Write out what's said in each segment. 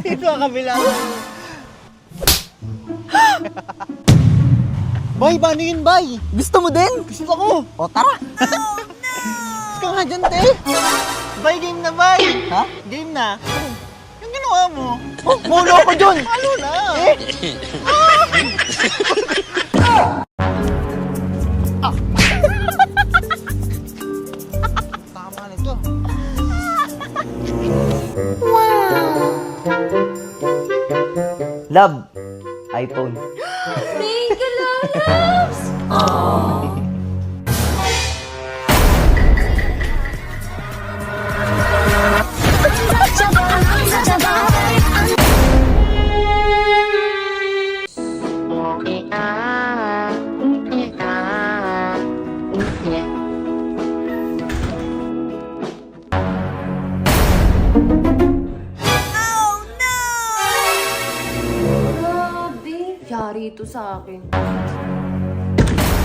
Ito ang kabila. Bay, paano yun, Bay? Gusto mo din? Gusto ko. O tara. Gusto ka nga dyan, te. Bay, game na, Bay. Ha? Game na. Yung ginawa mo. Oh, mulo ko dyan. Ano na? Tama nito. Love, iPhone. Thank you, loves! Grabe, yari ito sa akin.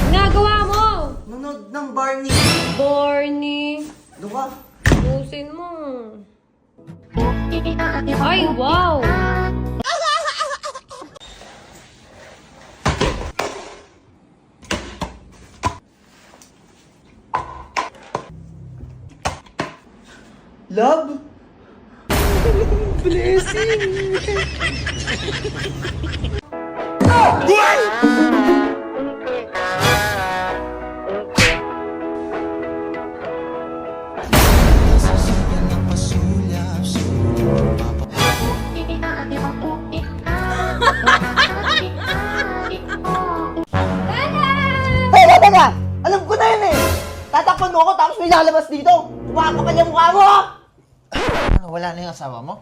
Ginagawa mo! Nunod ng Barney. Barney, Luka. pusin mo. Ay, wow! Love? Teka! Alam ko na yun eh! Tatakpan mo ako tapos may lalabas dito! Kumakapal yung mukha mo! Ano, wala na yung asawa mo?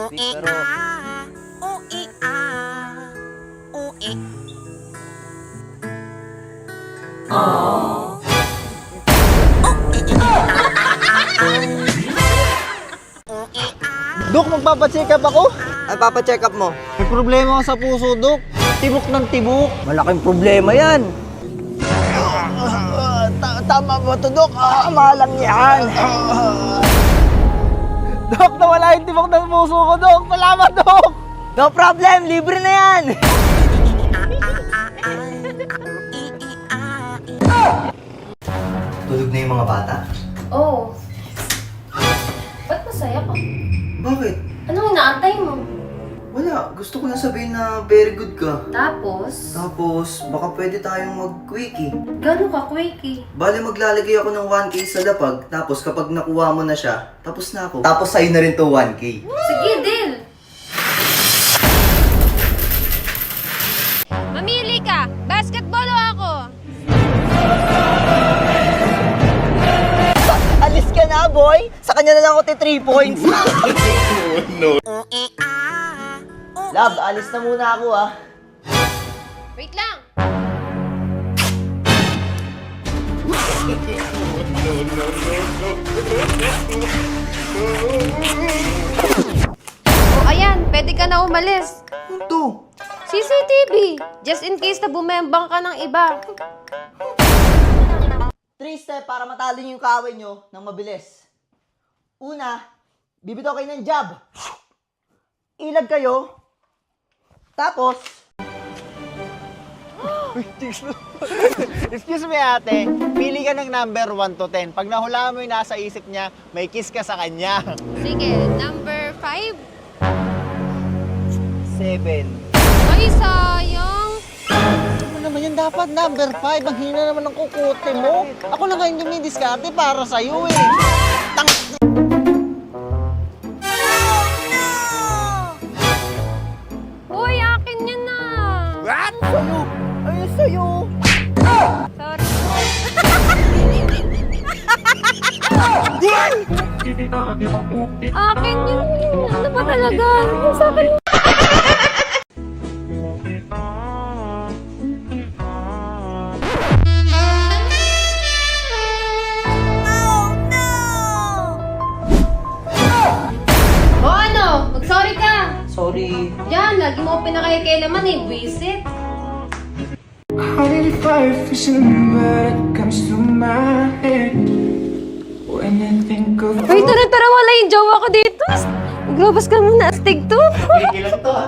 Pero... Dok, magpapacheck up ako. Ay, papacheck up mo. May problema ako sa puso, Dok. Tibok ng tibok. Malaking problema yan. Tama ba ito, Dok? Tama lang yan. Dok, nawala yung tibok ng puso ko, Dok. Salamat, Dok. No problem, libre na yan. Tulog na yung mga bata? Oh. Ba't masaya ka? Bakit? Anong inaantay mo? Wala, gusto ko lang sabihin na very good ka. Tapos, Tapos, baka pwede tayong mag-quickie. gano'n ka quickie? Bale, maglalagay ako ng 1K sa lapag, tapos kapag nakuha mo na siya, tapos na ako. Tapos sa'yo na rin to 1K. Sige, deal! Mamili ka! Basketball o ako? Alis ka na, boy! Sa kanya na lang ako 3 points. Love, alis na muna ako, ah. Wait lang! O ayan, pwede ka na umalis. Ano to? CCTV! Just in case na bumembang ka ng iba. 3 step para matalo niyo yung kaaway nyo ng mabilis. Una, bibitaw kayo ng jab. Ilag kayo. Tapos, Excuse me, ate. Pili ka ng number 1 to 10. Pag nahulaan mo yung nasa isip niya, may kiss ka sa kanya. Sige, number 5. 7. Ay, sayang. Ano naman yan? Dapat number 5. Ang hina naman ng kukote mo. Ako na ngayon yung diskarte para sa'yo eh. Uy, akin yan na. What? Sa'yo! Ayun sa'yo! Sorry. Akin yun. Ano ba talaga? Yung sa akin. O ano? Mag-sorry ka. Sorry. Yan, lagi mo pinakailaman eh. Visit. How did fire fish in the mud comes to my head? Uy, tara, wala yung jowa ko dito. Maglabas ka muna, astig to. Ilang to ha?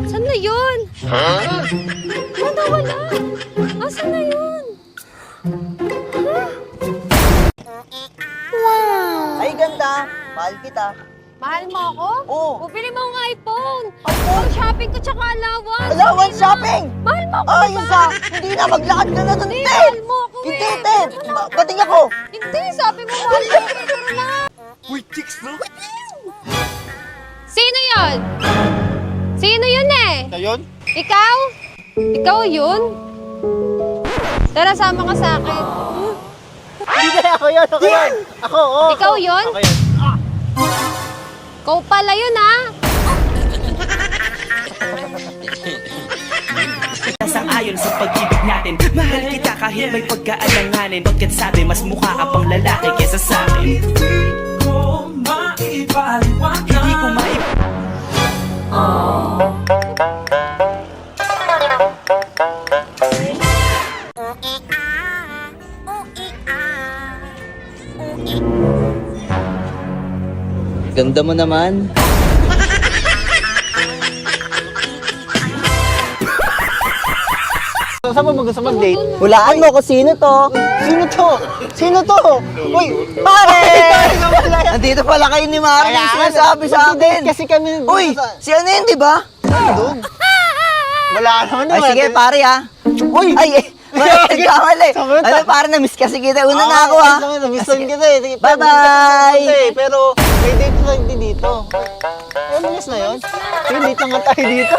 Saan na yun? Wala. Asan na yun? Ay, ganda. Mahal kita. Mahal mo ako? Oo. Bumili mo ng iPhone. Pang shopping ko tsaka allowance. Allowance Hindi na. shopping! Mahal mo ako, Ay, diba? isa! Hindi na, maglakad ka na doon, Hindi, te! mahal mo ako Hindi, eh. te! Bating ako! Hindi, sabi mo mahal mo ako. Tara na. Sino yun? Sino yun eh? Na yun? Ikaw? Ikaw yun? Tara, sama ka sa akin. Hindi na ako yun, ako yun. Ako, oo. Ikaw yun? Ako yun. Ikaw pala yun, ha? Sang-ayon sa pag-ibig natin. Mahal kita kahit may pagkaalanganin. Pagkat sabi mas mukha ka pang lalaki kesa sa akin. Hindi ko Ganda mo naman. Saan mo gusto mag-date? Hulaan mo kung sino to. Sino to? Sino to? Uy, Pare! Nandito pala kayo ni Mari. Kaya nga, Sinasabi sa akin. Kasi kami Uy, si ano yun, di ba? doon. Wala naman Ay, sige, pare ha. Uy! Ay, nagkamali. Sabi mo, Ano, pare, na-miss kasi kita. Una na ako ha. Namisan kita eh. Sige, Bye-bye! eh. Pero may date lang din dito. Eh, malis na yun. Sige, date lang nga tayo dito.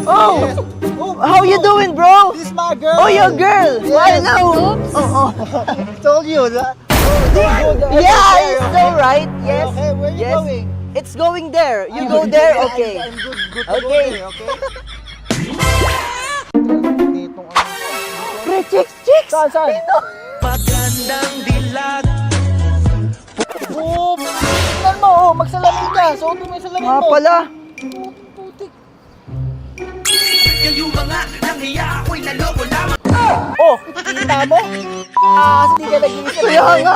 Oh! How you doing, bro? This is my girl. Oh, your girl. I know. Oops. Oh, oh. Told you. Yeah, it's so right. Yes. Okay, where you Yes. going? It's going there. You go there, okay. I'm good to Okay. go there, okay? Ditong Pre, chicks. Saan? magandang dilag. Oh, tingnan mo, oh, magsalamin ka. Suotin mo yung salamin Nga mo. pala. Kayo mga nanghiya ako'y naloko lamang. Oh, kita mo? Kasi di ka nag-iisip. Kaya nga.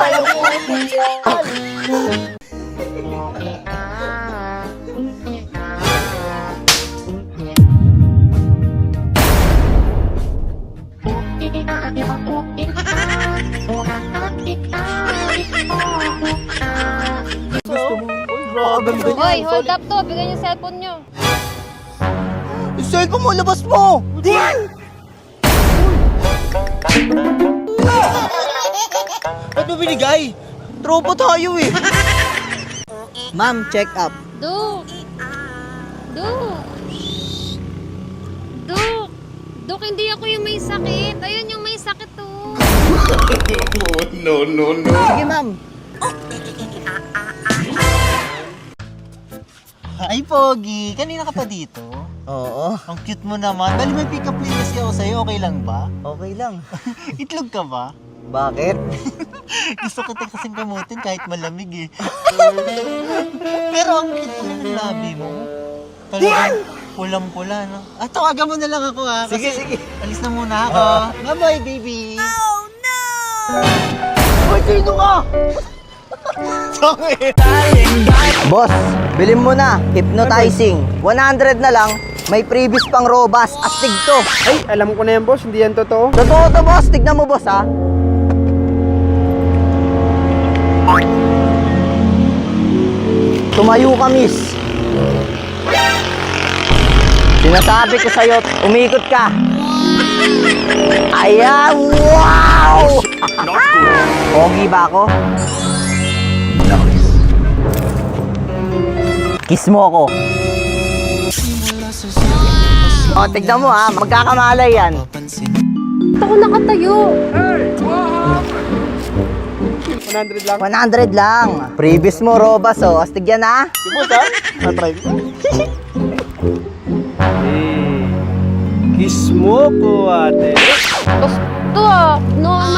Grabe. Hoy, hold up to. Bigyan yung cellphone nyo. Yung cellphone mo, labas mo. Ba't mo binigay? Tropa tayo eh. Ma'am, check up. Duk! Duk, hindi ako yung may sakit. Ayun yung may sakit to. Sige, ma'am. Ay, Pogi. Kanina ka pa dito? Oo, Ang cute mo naman. Bali, may pick-up line kasi ako sa'yo. Okay lang ba? okay lang. Itlog ka ba? Bakit? Gusto kita kasing kamutin kahit malamig eh. Pero ang cute mo ng labi mo. Talagang pulang-pula, no? Ah, tawagan mo na lang ako ha. Sige, Kasi sige. alis na muna ako. Bye-bye, baby. Uy, sino ka? Sorry. Boss, bilhin mo na. Hypnotizing. 100 na lang. May previous pang robust. Astig to. Ay, alam ko na yan, boss. Hindi yan totoo. Totoo to, boss. Tignan mo, boss, ha? Tumayo ka, miss. Sinasabi ko sa'yo, umikot ka. Ayan, wow! Pogi ba ako? Kiss mo ako. O, tignan mo ha, magkakamalay yan. Ba't ako nakatayo? 100 lang. 100 lang. Previous mo, Robas, oh. Astig yan, ha? Si boss, ha? Na-try mo. Kiss mo ko, ate. Gusto no